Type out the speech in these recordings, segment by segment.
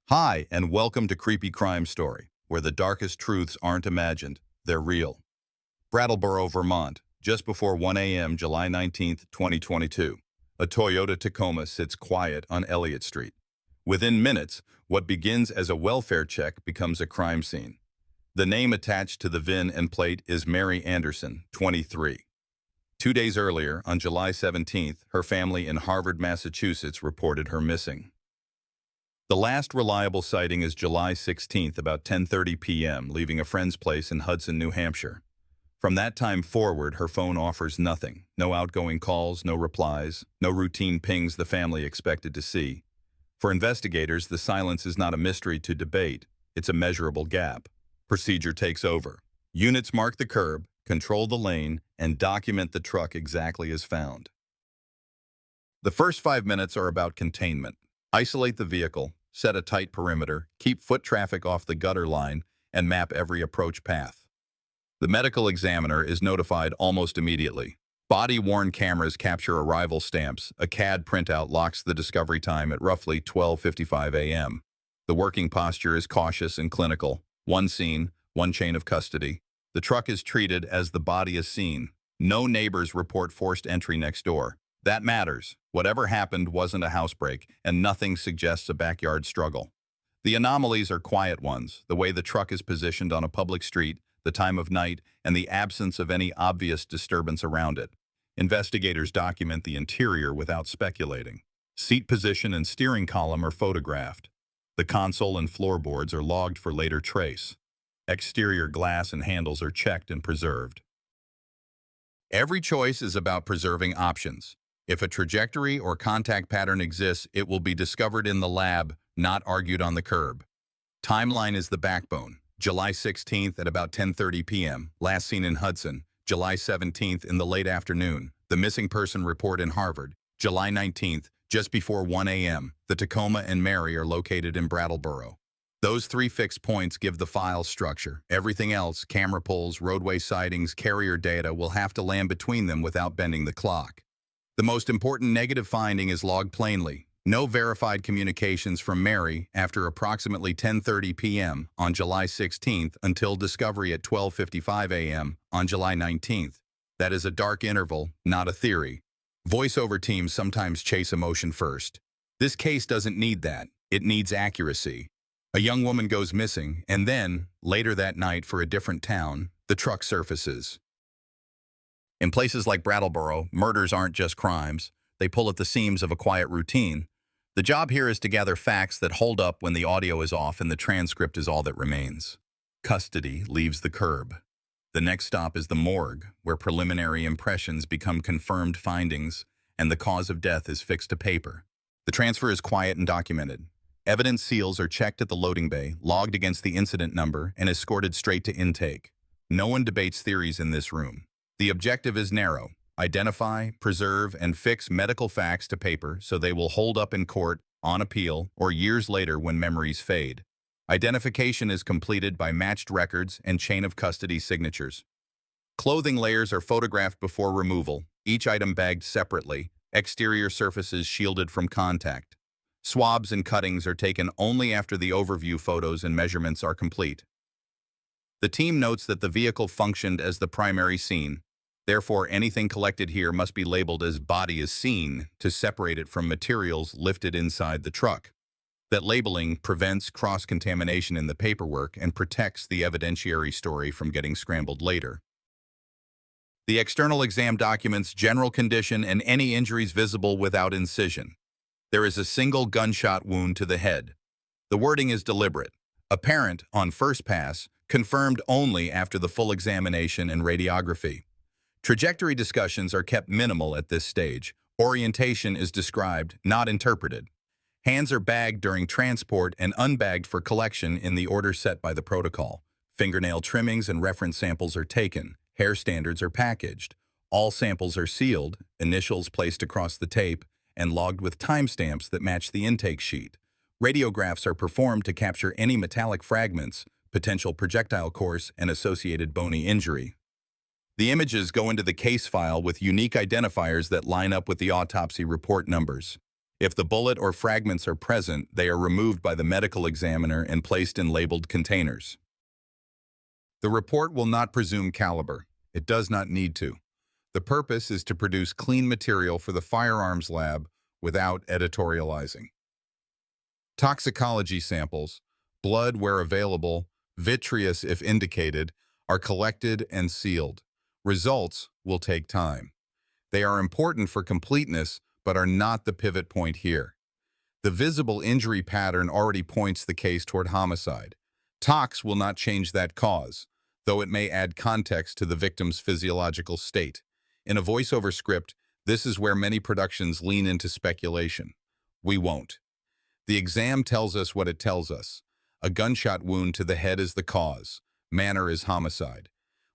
Hi, and welcome to Creepy Crime Story, where the darkest truths aren't imagined, they're real. Brattleboro, Vermont, just before 1 a.m. July 19th, 2022. A Toyota Tacoma sits quiet on Elliott Street. Within minutes, what begins as a welfare check becomes a crime scene. The name attached to the VIN and plate is Mary Anderson, 23. 2 days earlier, on July 17th, her family in Harvard, Massachusetts reported her missing. The last reliable sighting is July 16th, about 10:30 p.m., leaving a friend's place in Hudson, New Hampshire. From that time forward, her phone offers nothing. No outgoing calls, no replies, no routine pings the family expected to see. For investigators, the silence is not a mystery to debate. It's a measurable gap. Procedure takes over. Units mark the curb, control the lane, and document the truck exactly as found. The first 5 minutes are about containment. Isolate the vehicle, set a tight perimeter, keep foot traffic off the gutter line, and map every approach path. The medical examiner is notified almost immediately. Body-worn cameras capture arrival stamps. A CAD printout locks the discovery time at roughly 12:55 a.m. The working posture is cautious and clinical. One scene, one chain of custody. The truck is treated as the body is seen. No neighbors report forced entry next door. That matters. Whatever happened wasn't a housebreak, and nothing suggests a backyard struggle. The anomalies are quiet ones, the way the truck is positioned on a public street, the time of night, and the absence of any obvious disturbance around it. Investigators document the interior without speculating. Seat position and steering column are photographed. The console and floorboards are logged for later trace. Exterior glass and handles are checked and preserved. Every choice is about preserving options. If a trajectory or contact pattern exists, it will be discovered in the lab, not argued on the curb. Timeline is the backbone. July 16th at about 10:30 p.m., last seen in Hudson. July 17th in the late afternoon, the missing person report in Harvard. July 19th, just before 1 a.m., the Tacoma and Mary are located in Brattleboro. Those three fixed points give the file structure. Everything else, camera pulls, roadway sightings, carrier data, will have to land between them without bending the clock. The most important negative finding is logged plainly. No verified communications from Mary after approximately 10:30 p.m. on July 16th until discovery at 12:55 a.m. on July 19th. That is a dark interval, not a theory. Voiceover teams sometimes chase emotion first. This case doesn't need that. It needs accuracy. A young woman goes missing, and then, later that night for a different town, the truck surfaces. In places like Brattleboro, murders aren't just crimes. They pull at the seams of a quiet routine. The job here is to gather facts that hold up when the audio is off and the transcript is all that remains. Custody leaves the curb. The next stop is the morgue, where preliminary impressions become confirmed findings and the cause of death is fixed to paper. The transfer is quiet and documented. Evidence seals are checked at the loading bay, logged against the incident number, and escorted straight to intake. No one debates theories in this room. The objective is narrow. Identify, preserve, and fix medical facts to paper so they will hold up in court, on appeal, or years later when memories fade. Identification is completed by matched records and chain of custody signatures. Clothing layers are photographed before removal, each item bagged separately, exterior surfaces shielded from contact. Swabs and cuttings are taken only after the overview photos and measurements are complete. The team notes that the vehicle functioned as the primary scene. Therefore, anything collected here must be labeled as body is seen to separate it from materials lifted inside the truck. That labeling prevents cross-contamination in the paperwork and protects the evidentiary story from getting scrambled later. The external exam documents general condition and any injuries visible without incision. There is a single gunshot wound to the head. The wording is deliberate. Apparent on first pass, confirmed only after the full examination and radiography. Trajectory discussions are kept minimal at this stage. Orientation is described, not interpreted. Hands are bagged during transport and unbagged for collection in the order set by the protocol. Fingernail trimmings and reference samples are taken. Hair standards are packaged. All samples are sealed, initials placed across the tape, and logged with timestamps that match the intake sheet. Radiographs are performed to capture any metallic fragments, potential projectile course, and associated bony injury. The images go into the case file with unique identifiers that line up with the autopsy report numbers. If the bullet or fragments are present, they are removed by the medical examiner and placed in labeled containers. The report will not presume caliber. It does not need to. The purpose is to produce clean material for the firearms lab without editorializing. Toxicology samples, blood where available, vitreous if indicated, are collected and sealed. Results will take time. They are important for completeness, but are not the pivot point here. The visible injury pattern already points the case toward homicide. Tox will not change that cause, though it may add context to the victim's physiological state. In a voiceover script, this is where many productions lean into speculation. We won't. The exam tells us what it tells us. A gunshot wound to the head is the cause. Manner is homicide.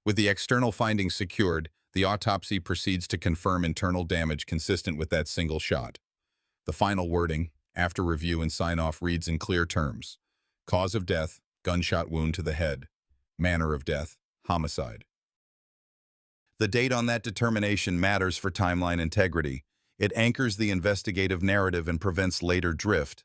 With the external findings secured, the autopsy proceeds to confirm internal damage consistent with that single shot. The final wording, after review and sign-off, reads in clear terms. Cause of death, gunshot wound to the head. Manner of death, homicide. The date on that determination matters for timeline integrity. It anchors the investigative narrative and prevents later drift.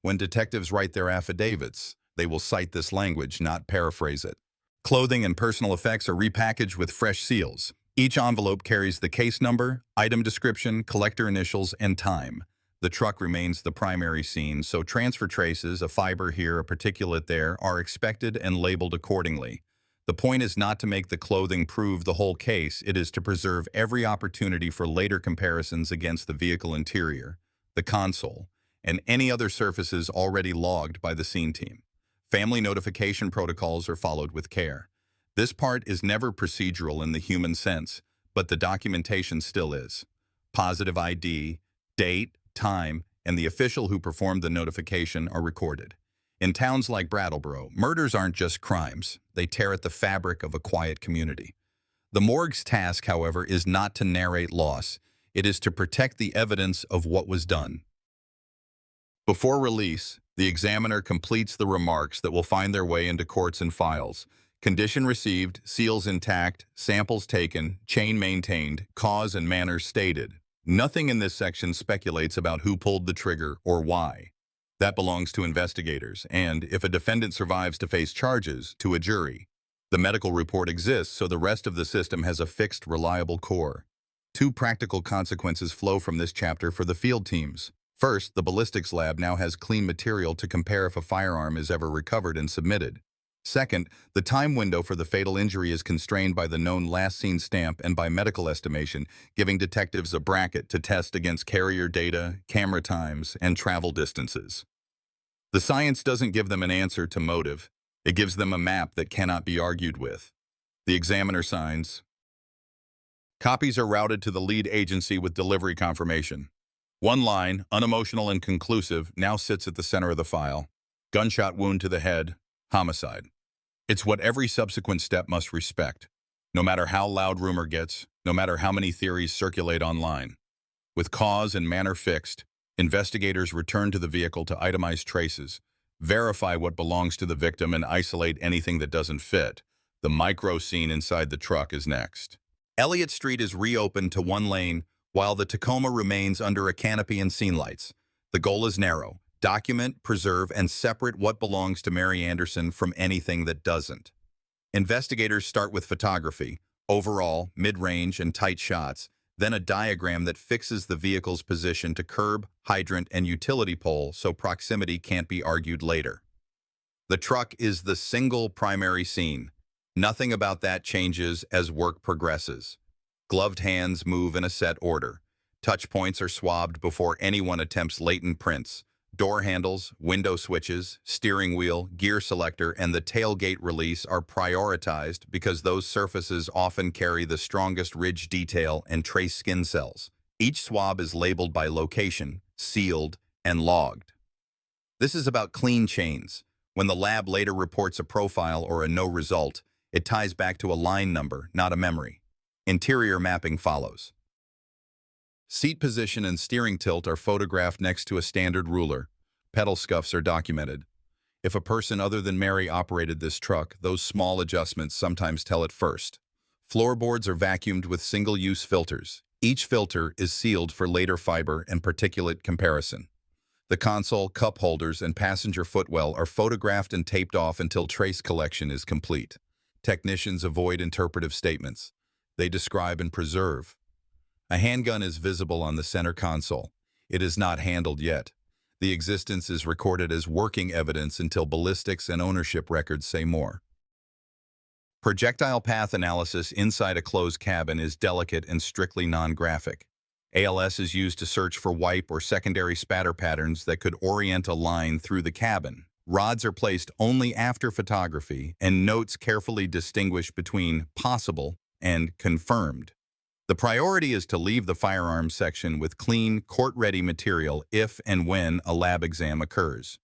When detectives write their affidavits, they will cite this language, not paraphrase it. Clothing and personal effects are repackaged with fresh seals. Each envelope carries the case number, item description, collector initials, and time. The truck remains the primary scene, so transfer traces, a fiber here, a particulate there, are expected and labeled accordingly. The point is not to make the clothing prove the whole case, it is to preserve every opportunity for later comparisons against the vehicle interior, the console, and any other surfaces already logged by the scene team. Family notification protocols are followed with care. This part is never procedural in the human sense, but the documentation still is. Positive ID, date, time, and the official who performed the notification are recorded. In towns like Brattleboro, murders aren't just crimes. They tear at the fabric of a quiet community. The morgue's task, however, is not to narrate loss. It is to protect the evidence of what was done. Before release, the examiner completes the remarks that will find their way into courts and files. Condition received, seals intact, samples taken, chain maintained, cause and manner stated. Nothing in this section speculates about who pulled the trigger or why. That belongs to investigators, and if a defendant survives to face charges, to a jury. The medical report exists, so the rest of the system has a fixed, reliable core. Two practical consequences flow from this chapter for the field teams. First, the ballistics lab now has clean material to compare if a firearm is ever recovered and submitted. Second, the time window for the fatal injury is constrained by the known last seen stamp and by medical estimation, giving detectives a bracket to test against carrier data, camera times, and travel distances. The science doesn't give them an answer to motive. It gives them a map that cannot be argued with. The examiner signs. Copies are routed to the lead agency with delivery confirmation. One line, unemotional and conclusive, now sits at the center of the file. Gunshot wound to the head, homicide. It's what every subsequent step must respect, no matter how loud rumor gets, no matter how many theories circulate online. With cause and manner fixed, investigators return to the vehicle to itemize traces, verify what belongs to the victim, and isolate anything that doesn't fit. The micro scene inside the truck is next. Elliott Street is reopened to one lane, while the Tacoma remains under a canopy and scene lights. The goal is narrow: document, preserve, and separate what belongs to Mary Anderson from anything that doesn't. Investigators start with photography, overall, mid-range, and tight shots, then a diagram that fixes the vehicle's position to curb, hydrant, and utility pole so proximity can't be argued later. The truck is the single primary scene. Nothing about that changes as work progresses. Gloved hands move in a set order. Touch points are swabbed before anyone attempts latent prints. Door handles, window switches, steering wheel, gear selector, and the tailgate release are prioritized because those surfaces often carry the strongest ridge detail and trace skin cells. Each swab is labeled by location, sealed, and logged. This is about clean chains. When the lab later reports a profile or a no result, it ties back to a line number, not a memory. Interior mapping follows. Seat position and steering tilt are photographed next to a standard ruler. Pedal scuffs are documented. If a person other than Mary operated this truck, those small adjustments sometimes tell it first. Floorboards are vacuumed with single-use filters. Each filter is sealed for later fiber and particulate comparison. The console, cup holders, and passenger footwell are photographed and taped off until trace collection is complete. Technicians avoid interpretive statements. They describe and preserve. A handgun is visible on the center console. It is not handled yet. The existence is recorded as working evidence until ballistics and ownership records say more. Projectile path analysis inside a closed cabin is delicate and strictly non-graphic. ALS is used to search for wipe or secondary spatter patterns that could orient a line through the cabin. Rods are placed only after photography, and notes carefully distinguish between possible and confirmed. The priority is to leave the firearms section with clean, court-ready material if and when a lab exam occurs.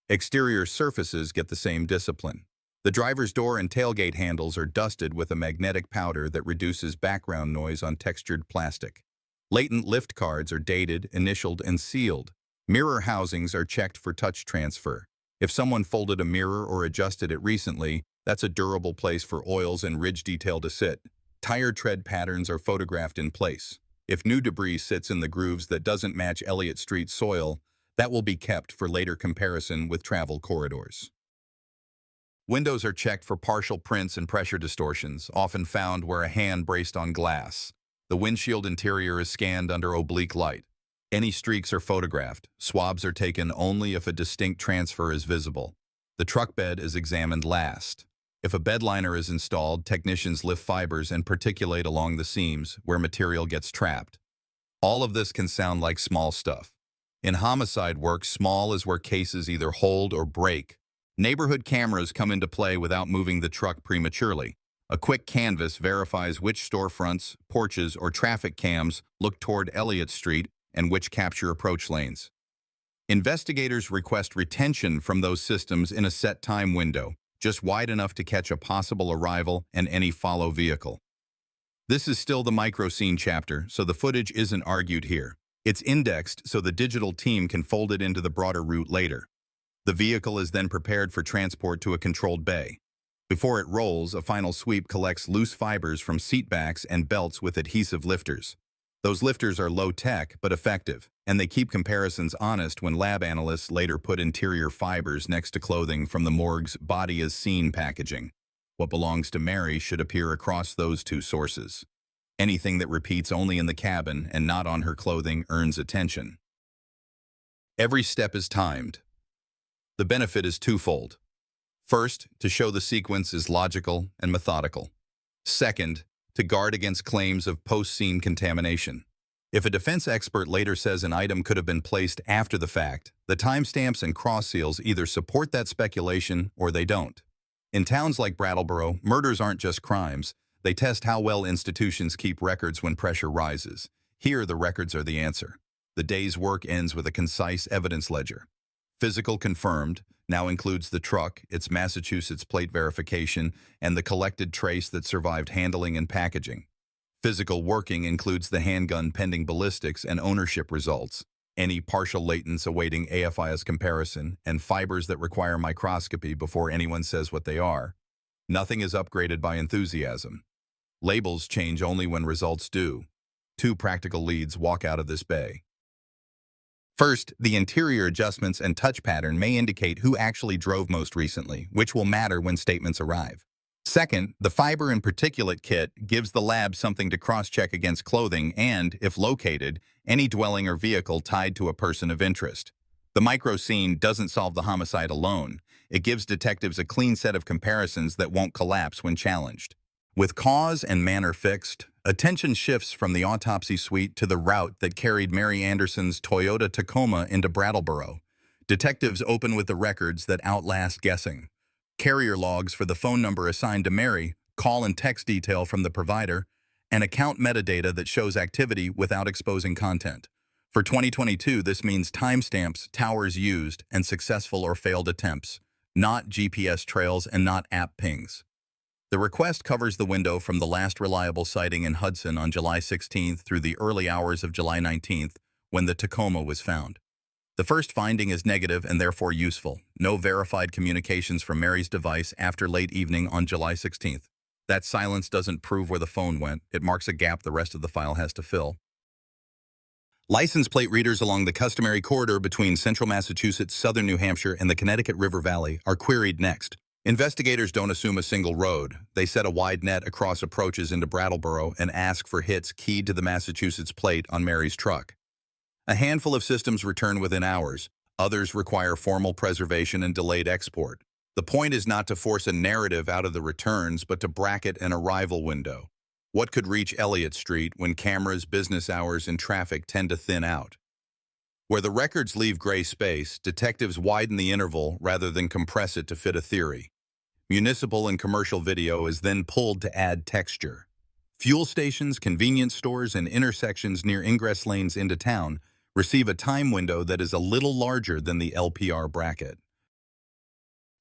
Exterior surfaces get the same discipline. The driver's door and tailgate handles are dusted with a magnetic powder that reduces background noise on textured plastic. Latent lift cards are dated, initialed, and sealed. Mirror housings are checked for touch transfer. If someone folded a mirror or adjusted it recently, that's a durable place for oils and ridge detail to sit. Tire tread patterns are photographed in place. If new debris sits in the grooves that doesn't match Elliott Street soil, that will be kept for later comparison with travel corridors. Windows are checked for partial prints and pressure distortions, often found where a hand braced on glass. The windshield interior is scanned under oblique light. Any streaks are photographed. Swabs are taken only if a distinct transfer is visible. The truck bed is examined last. If a bed liner is installed, technicians lift fibers and particulate along the seams where material gets trapped. All of this can sound like small stuff. In homicide work, small is where cases either hold or break. Neighborhood cameras come into play without moving the truck prematurely. A quick canvas verifies which storefronts, porches, or traffic cams look toward Elliott Street and which capture approach lanes. Investigators request retention from those systems in a set time window, just wide enough to catch a possible arrival and any follow vehicle. This is still the micro-scene chapter, so the footage isn't argued here. It's indexed so the digital team can fold it into the broader route later. The vehicle is then prepared for transport to a controlled bay. Before it rolls, a final sweep collects loose fibers from seat backs and belts with adhesive lifters. Those lifters are low-tech but effective, and they keep comparisons honest when lab analysts later put interior fibers next to clothing from the morgue's body-as-seen packaging. What belongs to Mary should appear across those two sources. Anything that repeats only in the cabin and not on her clothing earns attention. Every step is timed. The benefit is twofold. First, to show the sequence is logical and methodical. Second, to guard against claims of post-scene contamination. If a defense expert later says an item could have been placed after the fact, the timestamps and cross seals either support that speculation or they don't. In towns like Brattleboro, murders aren't just crimes. They test how well institutions keep records when pressure rises. Here, the records are the answer. The day's work ends with a concise evidence ledger. Physical confirmed now includes the truck, its Massachusetts plate verification, and the collected trace that survived handling and packaging. Physical working includes the handgun pending ballistics and ownership results, any partial latents awaiting AFI's comparison, and fibers that require microscopy before anyone says what they are. Nothing is upgraded by enthusiasm. Labels change only when results do. Two practical leads walk out of this bay. First, the interior adjustments and touch pattern may indicate who actually drove most recently, which will matter when statements arrive. Second, the fiber and particulate kit gives the lab something to cross-check against clothing and, if located, any dwelling or vehicle tied to a person of interest. The micro-scene doesn't solve the homicide alone. It gives detectives a clean set of comparisons that won't collapse when challenged. With cause and manner fixed, attention shifts from the autopsy suite to the route that carried Mary Anderson's Toyota Tacoma into Brattleboro. Detectives open with the records that outlast guessing. Carrier logs for the phone number assigned to Mary, call and text detail from the provider, and account metadata that shows activity without exposing content. For 2022, this means timestamps, towers used, and successful or failed attempts, not GPS trails and not app pings. The request covers the window from the last reliable sighting in Hudson on July 16th through the early hours of July 19th, when the Tacoma was found. The first finding is negative and therefore useful. No verified communications from Mary's device after late evening on July 16th. That silence doesn't prove where the phone went. It marks a gap the rest of the file has to fill. License plate readers along the customary corridor between central Massachusetts, southern New Hampshire, and the Connecticut River Valley are queried next. Investigators don't assume a single road. They set a wide net across approaches into Brattleboro and ask for hits keyed to the Massachusetts plate on Mary's truck. A handful of systems return within hours. Others require formal preservation and delayed export. The point is not to force a narrative out of the returns, but to bracket an arrival window. What could reach Elliott Street when cameras, business hours, and traffic tend to thin out? Where the records leave gray space, detectives widen the interval rather than compress it to fit a theory. Municipal and commercial video is then pulled to add texture. Fuel stations, convenience stores, and intersections near ingress lanes into town receive a time window that is a little larger than the LPR bracket.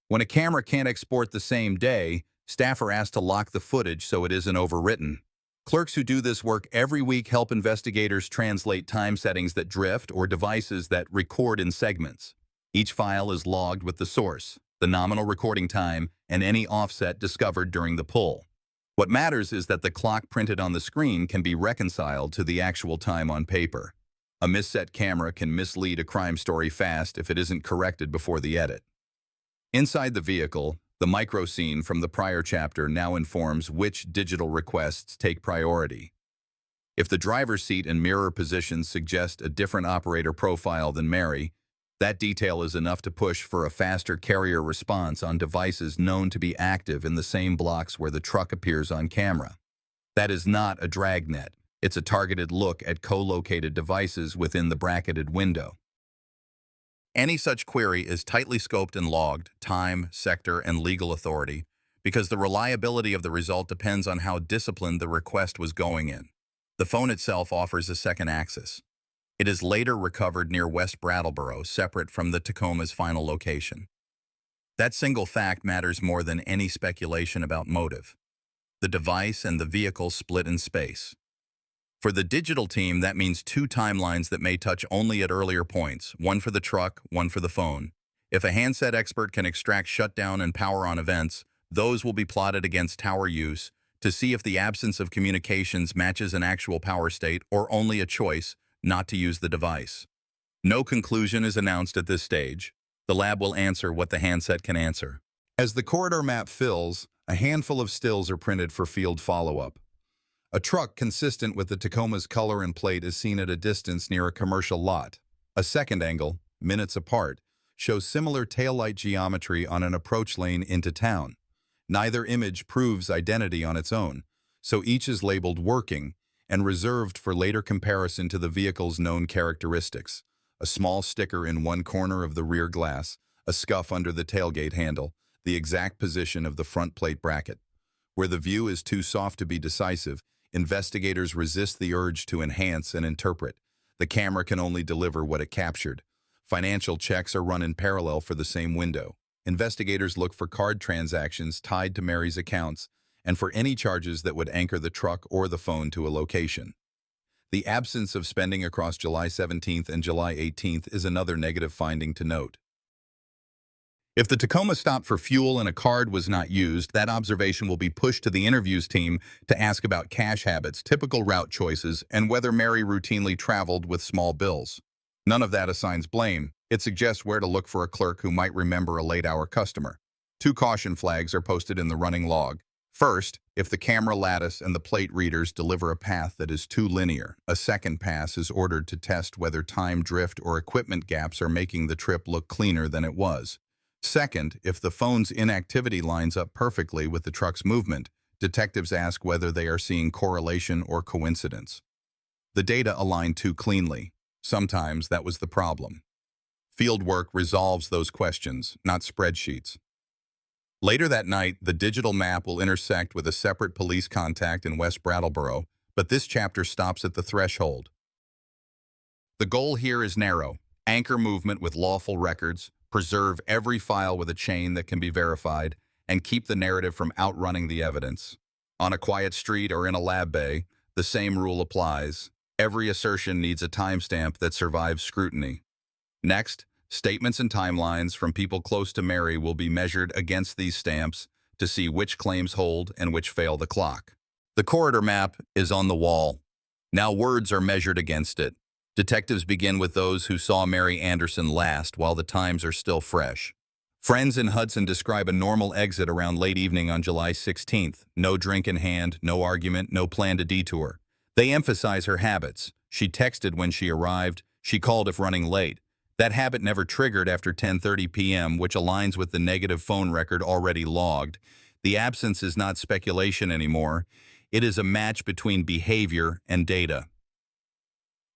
When a camera can't export the same day, staff are asked to lock the footage so it isn't overwritten. Clerks who do this work every week help investigators translate time settings that drift or devices that record in segments. Each file is logged with the source, the nominal recording time, and any offset discovered during the pull. What matters is that the clock printed on the screen can be reconciled to the actual time on paper. A misset camera can mislead a crime story fast if it isn't corrected before the edit. Inside the vehicle, the micro scene from the prior chapter now informs which digital requests take priority. If the driver's seat and mirror positions suggest a different operator profile than Mary, that detail is enough to push for a faster carrier response on devices known to be active in the same blocks where the truck appears on camera. That is not a dragnet. It's a targeted look at co-located devices within the bracketed window. Any such query is tightly scoped and logged, time, sector, and legal authority, because the reliability of the result depends on how disciplined the request was going in. The phone itself offers a second axis. It is later recovered near West Brattleboro, separate from the Tacoma's final location. That single fact matters more than any speculation about motive. The device and the vehicle split in space. For the digital team, that means two timelines that may touch only at earlier points, one for the truck, one for the phone. If a handset expert can extract shutdown and power on events, those will be plotted against tower use to see if the absence of communications matches an actual power state or only a choice not to use the device. No conclusion is announced at this stage. The lab will answer what the handset can answer. As the corridor map fills, a handful of stills are printed for field follow-up. A truck consistent with the Tacoma's color and plate is seen at a distance near a commercial lot. A second angle, minutes apart, shows similar taillight geometry on an approach lane into town. Neither image proves identity on its own, so each is labeled working and reserved for later comparison to the vehicle's known characteristics. A small sticker in one corner of the rear glass, a scuff under the tailgate handle, the exact position of the front plate bracket. Where the view is too soft to be decisive, investigators resist the urge to enhance and interpret. The camera can only deliver what it captured. Financial checks are run in parallel for the same window. Investigators look for card transactions tied to Mary's accounts and for any charges that would anchor the truck or the phone to a location. The absence of spending across July 17th and July 18th is another negative finding to note. If the Tacoma stopped for fuel and a card was not used, that observation will be pushed to the interviews team to ask about cash habits, typical route choices, and whether Mary routinely traveled with small bills. None of that assigns blame. It suggests where to look for a clerk who might remember a late-hour customer. Two caution flags are posted in the running log. First, if the camera lattice and the plate readers deliver a path that is too linear, a second pass is ordered to test whether time drift or equipment gaps are making the trip look cleaner than it was. Second, if the phone's inactivity lines up perfectly with the truck's movement, detectives ask whether they are seeing correlation or coincidence. The data align too cleanly. Sometimes that was the problem. Field work resolves those questions, not spreadsheets. Later that night, the digital map will intersect with a separate police contact in West Brattleboro, but this chapter stops at the threshold. The goal here is narrow: anchor movement with lawful records, preserve every file with a chain that can be verified, and keep the narrative from outrunning the evidence. On a quiet street or in a lab bay, the same rule applies. Every assertion needs a timestamp that survives scrutiny. Next, statements and timelines from people close to Mary will be measured against these stamps to see which claims hold and which fail the clock. The corridor map is on the wall. Now words are measured against it. Detectives begin with those who saw Mary Anderson last while the times are still fresh. Friends in Hudson describe a normal exit around late evening on July 16th. No drink in hand, no argument, no plan to detour. They emphasize her habits. She texted when she arrived. She called if running late. That habit never triggered after 10:30 p.m., which aligns with the negative phone record already logged. The absence is not speculation anymore. It is a match between behavior and data.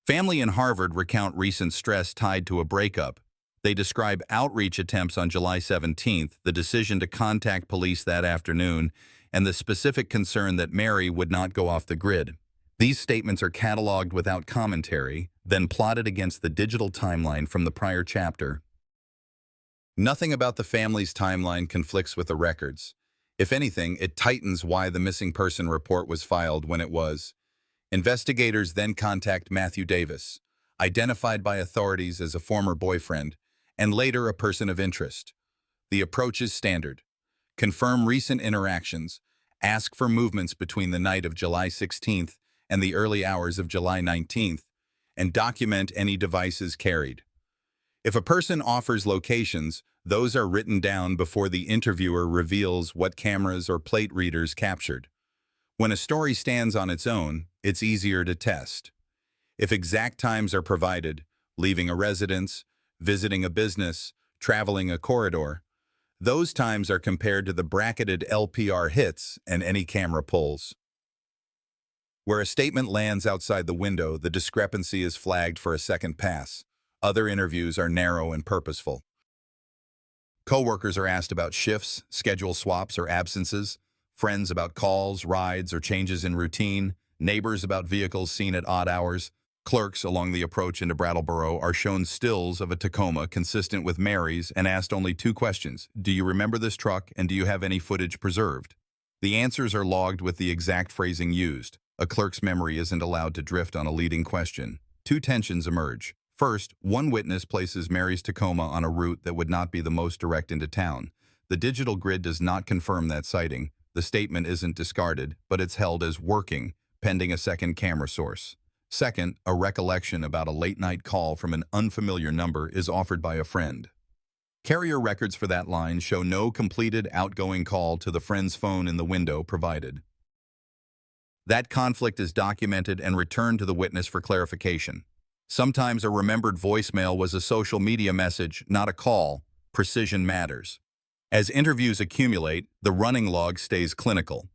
Family in Harvard recount recent stress tied to a breakup. They describe outreach attempts on July 17th, the decision to contact police that afternoon, and the specific concern that Mary would not go off the grid. These statements are cataloged without commentary, then plotted against the digital timeline from the prior chapter. Nothing about the family's timeline conflicts with the records. If anything, it tightens why the missing person report was filed when it was. Investigators then contact Matthew Davis, identified by authorities as a former boyfriend, and later a person of interest. The approach is standard. Confirm recent interactions, ask for movements between the night of July 16th and the early hours of July 19th, and document any devices carried. If a person offers locations, those are written down before the interviewer reveals what cameras or plate readers captured. When a story stands on its own, it's easier to test. If exact times are provided, leaving a residence, visiting a business, traveling a corridor, those times are compared to the bracketed LPR hits and any camera pulls. Where a statement lands outside the window, the discrepancy is flagged for a second pass. Other interviews are narrow and purposeful. Coworkers are asked about shifts, schedule swaps or absences, friends about calls, rides, or changes in routine, neighbors about vehicles seen at odd hours. Clerks along the approach into Brattleboro are shown stills of a Tacoma consistent with Mary's and asked only 2 questions. Do you remember this truck, and do you have any footage preserved? The answers are logged with the exact phrasing used. A clerk's memory isn't allowed to drift on a leading question. 2 tensions emerge. First, one witness places Mary's Tacoma on a route that would not be the most direct into town. The digital grid does not confirm that sighting. The statement isn't discarded, but it's held as working, pending a second camera source. Second, a recollection about a late-night call from an unfamiliar number is offered by a friend. Carrier records for that line show no completed outgoing call to the friend's phone in the window provided. That conflict is documented and returned to the witness for clarification. Sometimes a remembered voicemail was a social media message, not a call. Precision matters. As interviews accumulate, the running log stays clinical.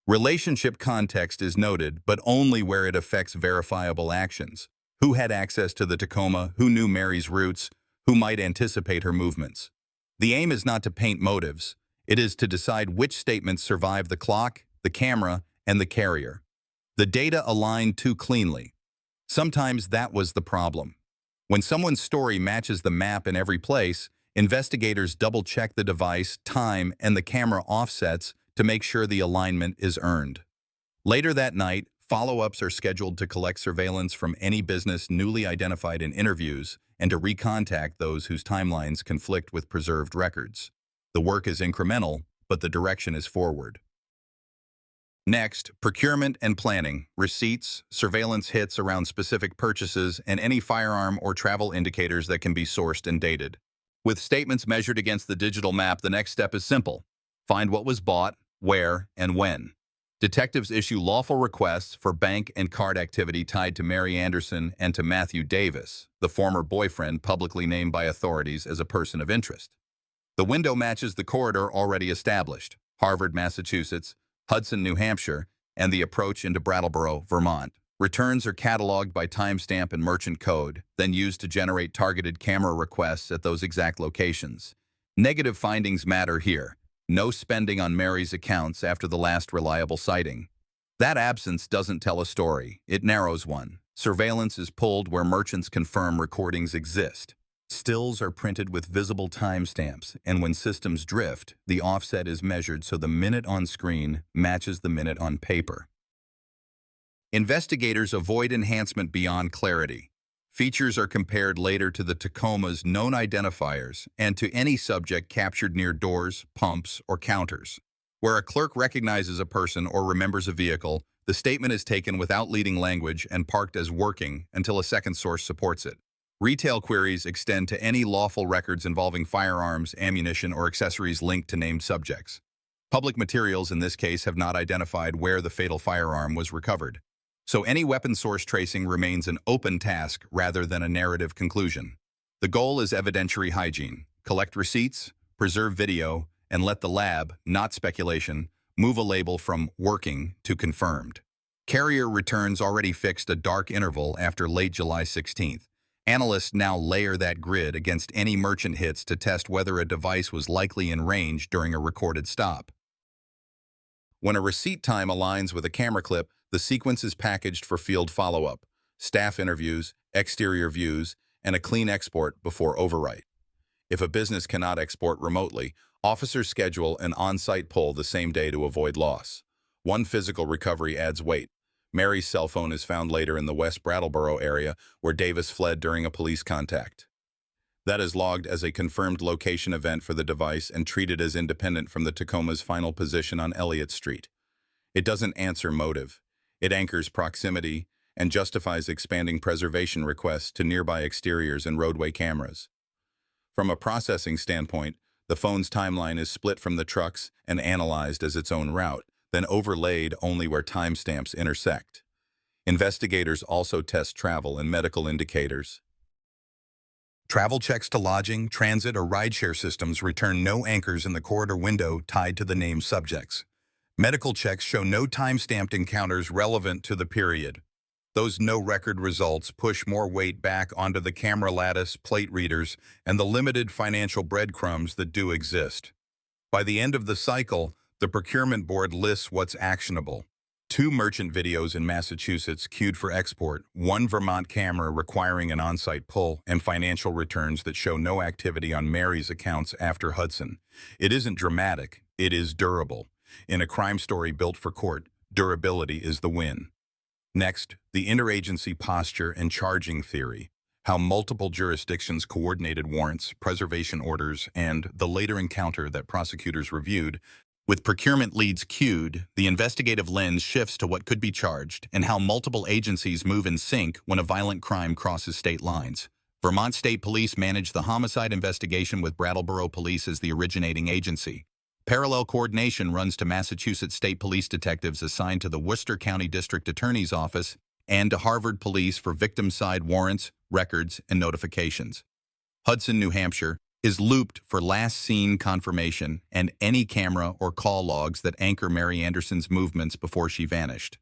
Relationship context is noted, but only where it affects verifiable actions. Who had access to the Tacoma? Who knew Mary's routes? Who might anticipate her movements? The aim is not to paint motives. It is to decide which statements survive the clock, the camera, and the carrier. The data aligned too cleanly. Sometimes that was the problem. When someone's story matches the map in every place, investigators double-check the device, time, and the camera offsets to make sure the alignment is earned. Later that night, follow-ups are scheduled to collect surveillance from any business newly identified in interviews and to recontact those whose timelines conflict with preserved records. The work is incremental, but the direction is forward. Next, procurement and planning, receipts, surveillance hits around specific purchases, and any firearm or travel indicators that can be sourced and dated. With statements measured against the digital map, the next step is simple. Find what was bought, where, and when. Detectives issue lawful requests for bank and card activity tied to Mary Anderson and to Matthew Davis, the former boyfriend publicly named by authorities as a person of interest. The window matches the corridor already established, Harvard, Massachusetts, Hudson, New Hampshire, and the approach into Brattleboro, Vermont. Returns are cataloged by timestamp and merchant code, then used to generate targeted camera requests at those exact locations. Negative findings matter here. No spending on Mary's accounts after the last reliable sighting. That absence doesn't tell a story, it narrows one. Surveillance is pulled where merchants confirm recordings exist. Stills are printed with visible timestamps, and when systems drift, the offset is measured so the minute on screen matches the minute on paper. Investigators avoid enhancement beyond clarity. Features are compared later to the Tacoma's known identifiers and to any subject captured near doors, pumps, or counters. Where a clerk recognizes a person or remembers a vehicle, The statement is taken without leading language and parked as working until a second source supports it. Retail queries extend to any lawful records involving firearms, ammunition, or accessories linked to named subjects. Public materials in this case have not identified where the fatal firearm was recovered. So any weapon source tracing remains an open task rather than a narrative conclusion. The goal is evidentiary hygiene. Collect receipts, preserve video, and let the lab, not speculation, move a label from working to confirmed. Carrier returns already fixed a dark interval after late July 16th. Analysts now layer that grid against any merchant hits to test whether a device was likely in range during a recorded stop. When a receipt time aligns with a camera clip, the sequence is packaged for field follow-up, staff interviews, exterior views, and a clean export before overwrite. If a business cannot export remotely, officers schedule an on-site pull the same day to avoid loss. One physical recovery adds weight. Mary's cell phone is found later in the West Brattleboro area where Davis fled during a police contact. That is logged as a confirmed location event for the device and treated as independent from the Tacoma's final position on Elliott Street. It doesn't answer motive. It anchors proximity and justifies expanding preservation requests to nearby exteriors and roadway cameras. From a processing standpoint, the phone's timeline is split from the truck's and analyzed as its own route, then overlaid only where timestamps intersect. Investigators also test travel and medical indicators. Travel checks to lodging, transit, or rideshare systems return no anchors in the corridor window tied to the named subjects. Medical checks show no time-stamped encounters relevant to the period. Those no-record results push more weight back onto the camera lattice, plate readers, and the limited financial breadcrumbs that do exist. By the end of the cycle, the procurement board lists what's actionable. 2 merchant videos in Massachusetts queued for export, 1 Vermont camera requiring an on-site pull, and financial returns that show no activity on Mary's accounts after Hudson. It isn't dramatic, it is durable. In a crime story built for court, durability is the win. Next, the interagency posture and charging theory, how multiple jurisdictions coordinated warrants, preservation orders, and the later encounter that prosecutors reviewed. With procurement leads queued, the investigative lens shifts to what could be charged and how multiple agencies move in sync when a violent crime crosses state lines. Vermont State Police managed the homicide investigation with Brattleboro Police as the originating agency. Parallel coordination runs to Massachusetts State Police detectives assigned to the Worcester County District Attorney's Office and to Harvard Police for victim-side warrants, records, and notifications. Hudson, New Hampshire, is looped for last seen confirmation and any camera or call logs that anchor Mary Anderson's movements before she vanished.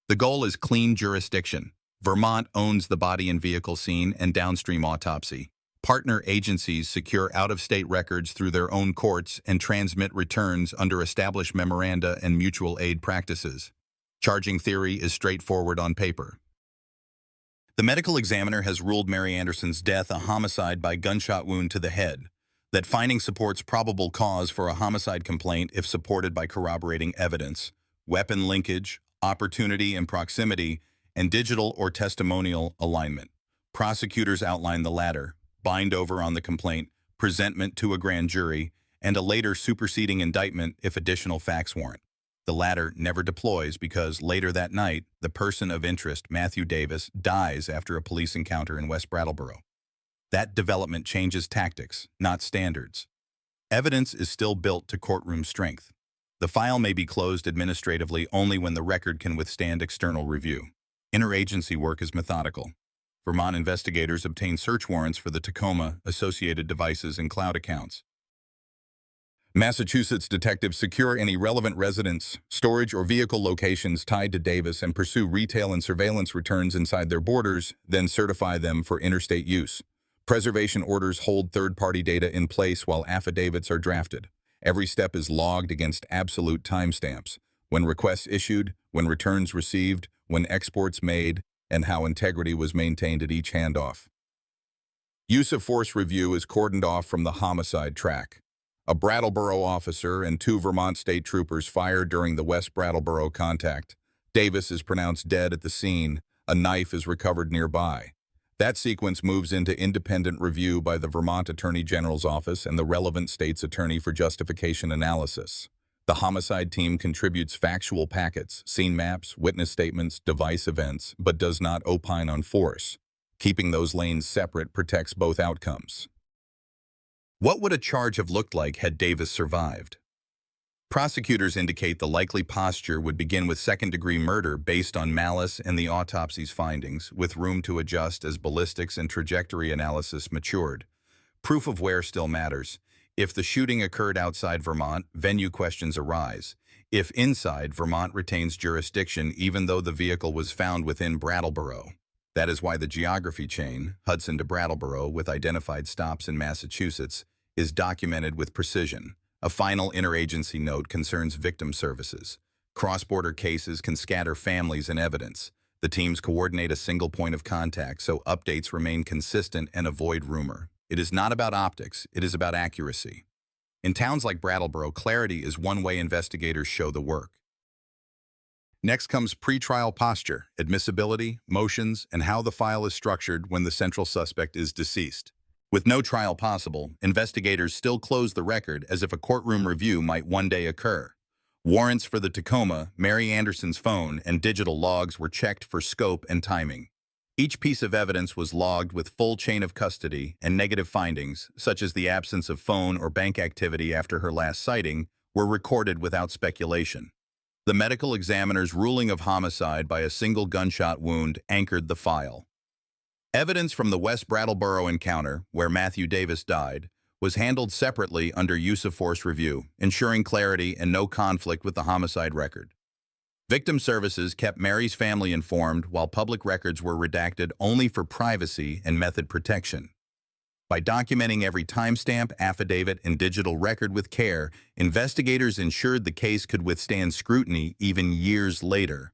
The goal is clean jurisdiction. Vermont owns the body and vehicle scene and downstream autopsy. Partner agencies secure out-of-state records through their own courts and transmit returns under established memoranda and mutual aid practices. Charging theory is straightforward on paper. The medical examiner has ruled Mary Anderson's death a homicide by gunshot wound to the head. That finding supports probable cause for a homicide complaint if supported by corroborating evidence, weapon linkage, opportunity and proximity, and digital or testimonial alignment. Prosecutors outline the latter, bind over on the complaint, presentment to a grand jury, and a later superseding indictment if additional facts warrant. The latter never deploys because later that night, the person of interest, Matthew Davis, dies after a police encounter in West Brattleboro. That development changes tactics, not standards. Evidence is still built to courtroom strength. The file may be closed administratively only when the record can withstand external review. Interagency work is methodical. Vermont investigators obtain search warrants for the Tacoma, associated devices, and cloud accounts. Massachusetts detectives secure any relevant residence, storage, or vehicle locations tied to Davis and pursue retail and surveillance returns inside their borders, then certify them for interstate use. Preservation orders hold third-party data in place while affidavits are drafted. Every step is logged against absolute timestamps: when requests issued, when returns received, when exports made, and how integrity was maintained at each handoff. Use of force review is cordoned off from the homicide track. A Brattleboro officer and 2 Vermont state troopers fired during the West Brattleboro contact. Davis is pronounced dead at the scene. A knife is recovered nearby. That sequence moves into independent review by the Vermont Attorney General's Office and the relevant state's attorney for justification analysis. The homicide team contributes factual packets, scene maps, witness statements, device events, but does not opine on force. Keeping those lanes separate protects both outcomes. What would a charge have looked like had Davis survived? Prosecutors indicate the likely posture would begin with second-degree murder based on malice and the autopsy's findings, with room to adjust as ballistics and trajectory analysis matured. Proof of where still matters. If the shooting occurred outside Vermont, venue questions arise. If inside, Vermont retains jurisdiction even though the vehicle was found within Brattleboro. That is why the geography chain, Hudson to Brattleboro with identified stops in Massachusetts, is documented with precision. A final interagency note concerns victim services. Cross-border cases can scatter families and evidence. The teams coordinate a single point of contact so updates remain consistent and avoid rumor. It is not about optics, it is about accuracy. In towns like Brattleboro, clarity is one way investigators show the work. Next comes pretrial posture, admissibility, motions, and how the file is structured when the central suspect is deceased. With no trial possible, investigators still close the record as if a courtroom review might one day occur. Warrants for the Tacoma, Mary Anderson's phone, and digital logs were checked for scope and timing. Each piece of evidence was logged with full chain of custody, and negative findings, such as the absence of phone or bank activity after her last sighting, were recorded without speculation. The medical examiner's ruling of homicide by a single gunshot wound anchored the file. Evidence from the West Brattleboro encounter, where Matthew Davis died, was handled separately under use of force review, ensuring clarity and no conflict with the homicide record. Victim services kept Mary's family informed while public records were redacted only for privacy and method protection. By documenting every timestamp, affidavit, and digital record with care, investigators ensured the case could withstand scrutiny even years later.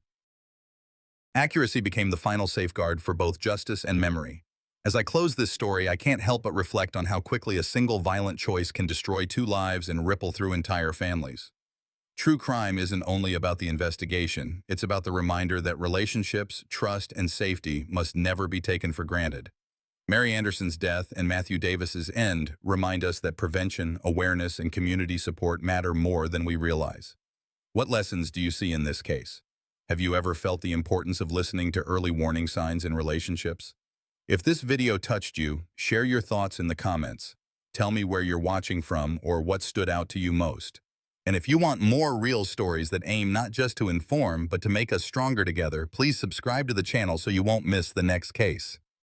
Accuracy became the final safeguard for both justice and memory. As I close this story, I can't help but reflect on how quickly a single violent choice can destroy two lives and ripple through entire families. True crime isn't only about the investigation, it's about the reminder that relationships, trust, and safety must never be taken for granted. Mary Anderson's death and Matthew Davis's end remind us that prevention, awareness, and community support matter more than we realize. What lessons do you see in this case? Have you ever felt the importance of listening to early warning signs in relationships? If this video touched you, share your thoughts in the comments. Tell me where you're watching from or what stood out to you most. And if you want more real stories that aim not just to inform, but to make us stronger together, please subscribe to the channel so you won't miss the next case.